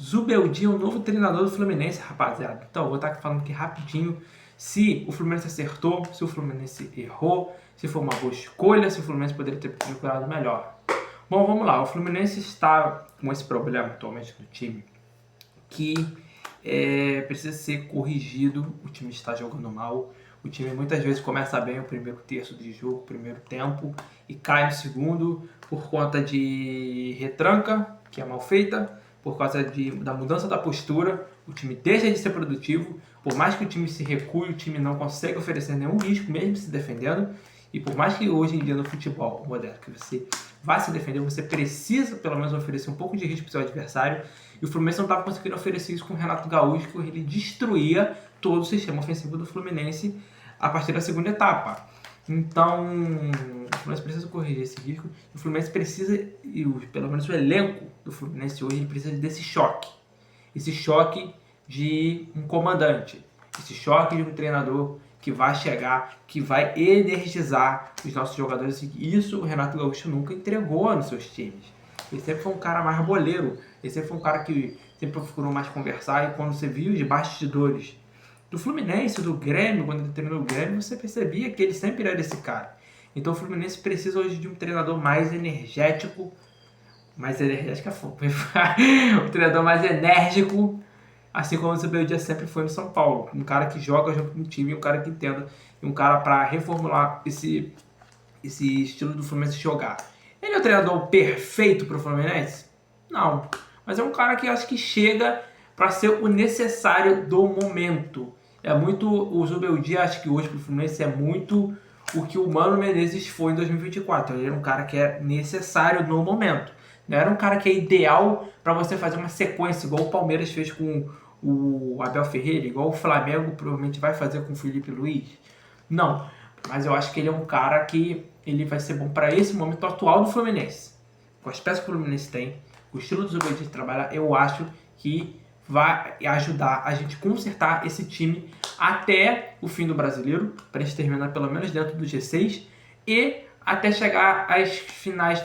Zubeldia é o novo treinador do Fluminense, rapaziada. Então, eu vou estar falando aqui rapidinho se o Fluminense acertou, se o Fluminense errou, se foi uma boa escolha, se o Fluminense poderia ter procurado melhor. Bom, vamos lá. O Fluminense está com esse problema atualmente no time que precisa ser corrigido. O time está jogando mal. O time muitas vezes começa bem o primeiro terço de jogo, o primeiro tempo, e cai no segundo por conta de retranca, que é mal feita, por causa da mudança da postura. O time deixa de ser produtivo. Por mais que o time se recue, o time não consegue oferecer nenhum risco, mesmo se defendendo. E por mais que hoje em dia no futebol moderno que você vai se defender, você precisa pelo menos oferecer um pouco de risco para o seu adversário. E o Fluminense não estava conseguindo oferecer isso com o Renato Gaúcho, que ele destruía todo o sistema ofensivo do Fluminense a partir da segunda etapa. Então, o Fluminense precisa corrigir esse risco. O Fluminense precisa, e pelo menos o elenco do Fluminense hoje, ele precisa desse choque. Esse choque de um comandante. Esse choque de um treinador que vai chegar, que vai energizar os nossos jogadores. E isso o Renato Gaúcho nunca entregou nos seus times. Ele sempre foi um cara mais boleiro. Ele sempre foi um cara que sempre procurou mais conversar. E quando você viu os bastidores do Fluminense, do Grêmio, quando ele treinou o Grêmio, você percebia que ele sempre era esse cara. Então o Fluminense precisa hoje de um treinador mais energético. Mais energético é fogo. Um treinador mais enérgico, assim como o Zubeldia sempre foi no São Paulo. Um cara que joga junto com o time, um cara que entenda, e um cara para reformular esse estilo do Fluminense jogar. Ele é o treinador perfeito para o Fluminense? Não. Mas é um cara que acho que chega para ser o necessário do momento. É muito o Zubeldia, acho que hoje para o Fluminense é muito o que o Mano Menezes foi em 2024. Ele era um cara que é necessário no momento. Não era um cara que é ideal para você fazer uma sequência, igual o Palmeiras fez com o Abel Ferreira, igual o Flamengo provavelmente vai fazer com o Felipe Luiz. Não, mas eu acho que ele é um cara que ele vai ser bom para esse momento atual do Fluminense. Com as peças que o Fluminense tem, o estilo do Zubeldia de trabalhar, eu acho que vai ajudar a gente consertar esse time até o fim do Brasileiro, para a gente terminar pelo menos dentro do G6 e até chegar às finais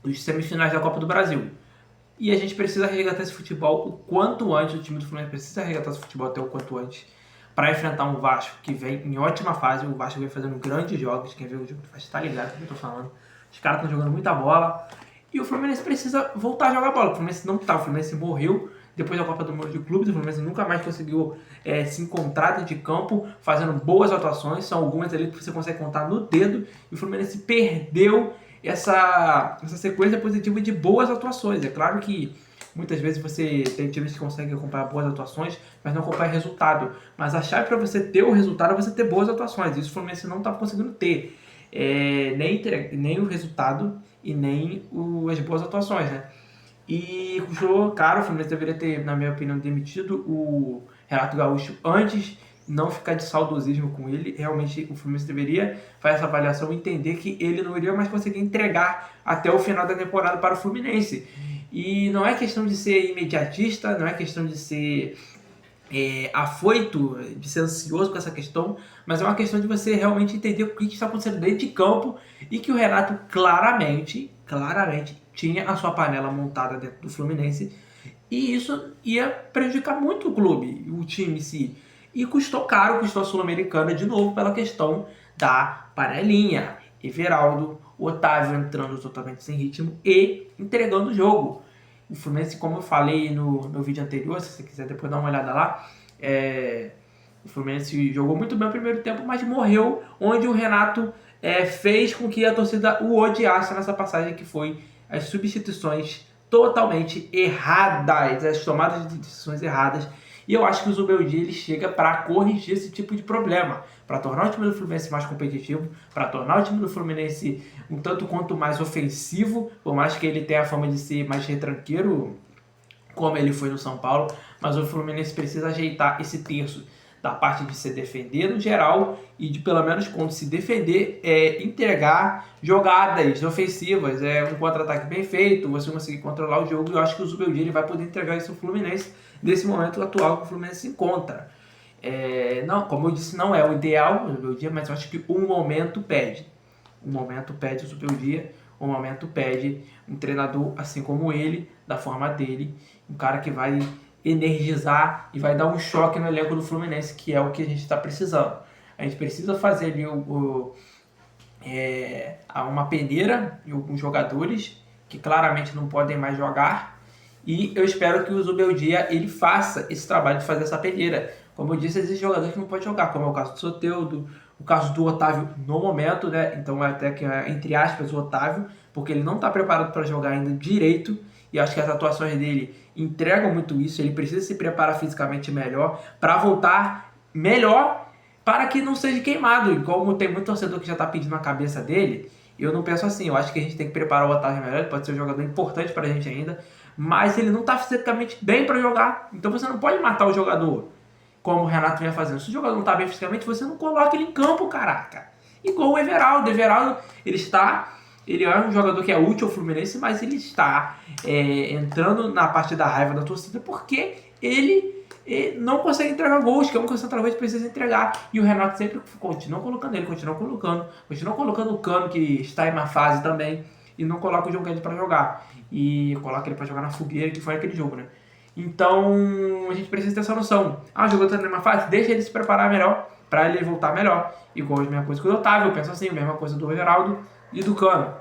dos semifinais da Copa do Brasil. E a gente precisa resgatar esse futebol o quanto antes. O time do Fluminense precisa resgatar esse futebol até o quanto antes para enfrentar um Vasco que vem em ótima fase. O Vasco vem fazendo grandes jogos. Quem vê o jogo vai estar ligado do que eu tô falando. Os caras estão jogando muita bola. E o Fluminense precisa voltar a jogar bola. O Fluminense não tá. O Fluminense morreu depois da Copa do Mundo de Clubes. O Fluminense nunca mais conseguiu se encontrar dentro de campo, fazendo boas atuações. São algumas ali que você consegue contar no dedo. E o Fluminense perdeu essa sequência positiva de boas atuações. É claro que muitas vezes você tem times que conseguem acompanhar boas atuações, mas não acompanha resultado. Mas a chave para você ter o resultado é você ter boas atuações. Isso o Fluminense não está conseguindo ter. Nem o resultado e nem as boas atuações, né? E custou caro. O Fluminense deveria ter, na minha opinião, demitido o Renato Gaúcho antes, não ficar de saudosismo com ele. Realmente o Fluminense deveria fazer essa avaliação e entender que ele não iria mais conseguir entregar até o final da temporada para o Fluminense. E não é questão de ser imediatista, não é questão de ser afoito, de ser ansioso com essa questão, mas é uma questão de você realmente entender o que está acontecendo dentro de campo e que o Renato claramente tinha a sua panela montada dentro do Fluminense e isso ia prejudicar muito o clube, o time em si. E custou caro, custou a Sul-Americana de novo pela questão da panelinha. Everaldo, Otávio entrando totalmente sem ritmo e entregando o jogo. O Fluminense, como eu falei no vídeo anterior, se você quiser depois dar uma olhada lá, o Fluminense jogou muito bem o primeiro tempo, mas morreu onde o Renato fez com que a torcida o odiasse nessa passagem, que foi as substituições totalmente erradas, as tomadas de decisões erradas. E eu acho que o Zubeldia ele chega para corrigir esse tipo de problema, para tornar o time do Fluminense mais competitivo, para tornar o time do Fluminense um tanto quanto mais ofensivo, por mais que ele tenha a fama de ser mais retranqueiro, como ele foi no São Paulo, mas o Fluminense precisa ajeitar esse terço da parte de se defender no geral e de, pelo menos quando se defender, entregar jogadas ofensivas, um contra-ataque bem feito, você conseguir controlar o jogo. E eu acho que o Zubeldia ele vai poder entregar isso ao Fluminense nesse momento atual que o Fluminense se encontra. Não, como eu disse, não é o ideal o Zubeldia, mas eu acho que o momento pede. O momento pede o Zubeldia, o momento pede um treinador assim como ele, da forma dele, um cara que vai energizar e vai dar um choque no elenco do Fluminense, que é o que a gente está precisando. A gente precisa fazer ali uma peneira e alguns jogadores que claramente não podem mais jogar, e eu espero que o Zubeldia ele faça esse trabalho de fazer essa peneira. Como eu disse, existem jogadores que não podem jogar, como é o caso do Soteldo, o caso do Otávio no momento, né? Então até que entre aspas o Otávio, porque ele não está preparado para jogar ainda direito, e acho que as atuações dele entregam muito isso. Ele precisa se preparar fisicamente melhor para voltar melhor, para que não seja queimado. E como tem muito torcedor que já está pedindo a cabeça dele, eu não penso assim. Eu acho que a gente tem que preparar o Otávio melhor. Ele pode ser um jogador importante para a gente ainda, mas ele não está fisicamente bem para jogar. Então você não pode matar o jogador, como o Renato vinha fazendo. Se o jogador não está bem fisicamente, você não coloca ele em campo, caraca. Igual o Everaldo. O Everaldo, ele é um jogador que é útil ao Fluminense, mas ele está entrando na parte da raiva da torcida porque ele não consegue entregar gols, que é um que o centroavante precisa entregar. E o Renato sempre continua colocando ele, continua colocando o Cano, que está em uma fase também, e não coloca o João para jogar. E coloca ele para jogar na fogueira, que foi aquele jogo, né? Então, a gente precisa ter essa noção. O jogador está numa fase, deixa ele se preparar melhor, para ele voltar melhor. Igual a mesma coisa que o Otávio, eu penso assim, a mesma coisa do Everaldo e do Cano.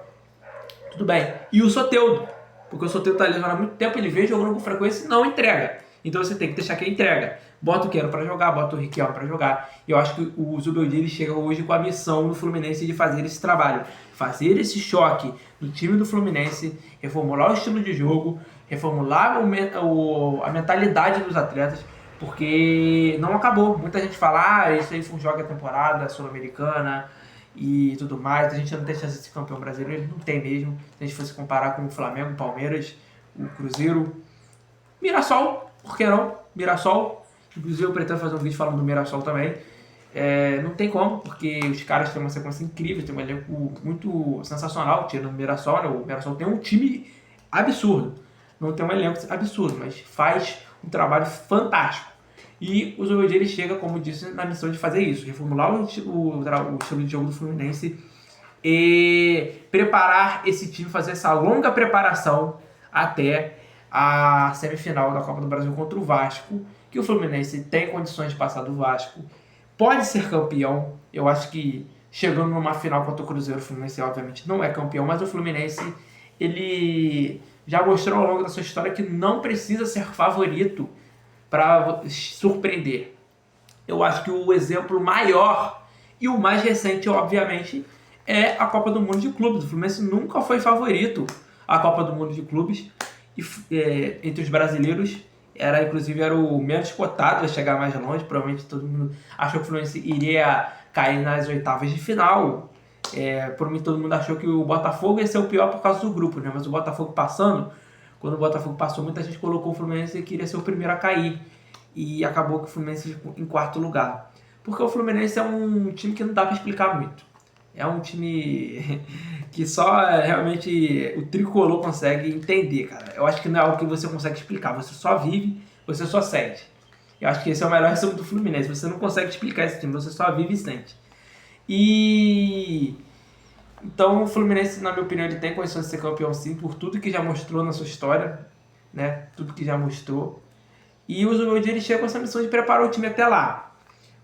Tudo bem. E o Soteldo, porque o Soteldo está lesionado há muito tempo, ele vem jogando com frequência e não entrega. Então você tem que deixar que ele entrega. Bota o Quero para jogar, bota o Riquelme para jogar. E eu acho que o Zubeldia chega hoje com a missão do Fluminense de fazer esse trabalho. Fazer esse choque do time do Fluminense, reformular o estilo de jogo, reformular a mentalidade dos atletas, porque não acabou. Muita gente fala, isso aí foi um jogo da temporada sul-americana e tudo mais, a gente não tem chance de ser campeão brasileiro. Não tem mesmo. Se a gente fosse comparar com o Flamengo, o Palmeiras, o Cruzeiro, Mirassol, por que não? Mirassol, inclusive eu pretendo fazer um vídeo falando do Mirassol também. Não tem como, porque os caras têm uma sequência incrível, tem um elenco muito sensacional, tirando o Mirassol, né? O Mirassol tem um time absurdo, não tem um elenco absurdo, mas faz um trabalho fantástico. E o Zubeldia ele chega, como disse, na missão de fazer isso, reformular o estilo de jogo do Fluminense e preparar esse time, fazer essa longa preparação até a semifinal da Copa do Brasil contra o Vasco, que o Fluminense tem condições de passar do Vasco, pode ser campeão. Eu acho que chegando numa final contra o Cruzeiro, o Fluminense obviamente não é campeão, mas o Fluminense ele já mostrou ao longo da sua história que não precisa ser favorito para surpreender. Eu acho que o exemplo maior e o mais recente, obviamente, é a Copa do Mundo de Clubes. O Fluminense nunca foi favorito à Copa do Mundo de Clubes. Entre os brasileiros, inclusive era o menos cotado a chegar mais longe. Provavelmente todo mundo achou que o Fluminense iria cair nas oitavas de final. Provavelmente todo mundo achou que o Botafogo ia ser o pior por causa do grupo, né? Mas o Botafogo passando, quando o Botafogo passou, muita gente colocou o Fluminense que iria ser o primeiro a cair. E acabou que o Fluminense ficou em quarto lugar. Porque o Fluminense é um time que não dá para explicar muito. É um time que só realmente o tricolor consegue entender, cara. Eu acho que não é algo que você consegue explicar. Você só vive, você só sente. Eu acho que esse é o melhor resumo do Fluminense. Você não consegue explicar esse time, você só vive e sente. Então o Fluminense, na minha opinião, ele tem condições de ser campeão sim, por tudo que já mostrou na sua história, né? Tudo que já mostrou. E o Zubeldia ele chega com essa missão de preparar o time até lá.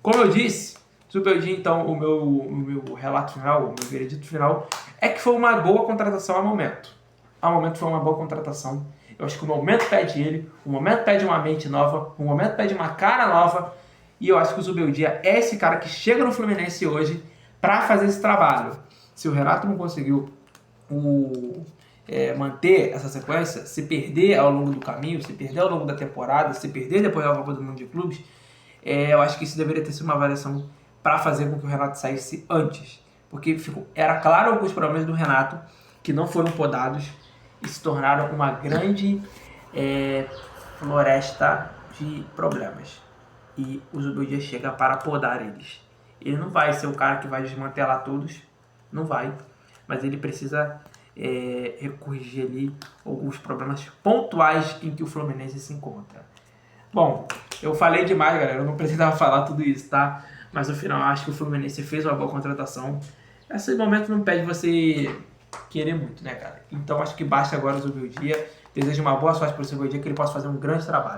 Como eu disse, Zubeldia, então, o meu relato final, o meu veredito final, é que foi uma boa contratação ao momento. Ao momento foi uma boa contratação. Eu acho que o momento pede ele, o momento pede uma mente nova, o momento pede uma cara nova, e eu acho que o Zubeldia é esse cara que chega no Fluminense hoje para fazer esse trabalho. Se o Renato não conseguiu manter essa sequência, se perder ao longo do caminho, se perder ao longo da temporada, se perder depois da Copa do Mundo de Clubes, eu acho que isso deveria ter sido uma avaliação para fazer com que o Renato saísse antes. Porque era claro alguns problemas do Renato que não foram podados e se tornaram uma grande floresta de problemas. E o Zubeldia chega para podar eles. Ele não vai ser o cara que vai desmantelar todos, não vai, mas ele precisa corrigir ali alguns problemas pontuais em que o Fluminense se encontra. Bom, eu falei demais, galera, eu não precisava falar tudo isso, tá? Mas no final, acho que o Fluminense fez uma boa contratação. Esse momento não pede você querer muito, né, cara? Então acho que basta agora o Zubeldia Desejo uma boa sorte para o seu dia, que ele possa fazer um grande trabalho.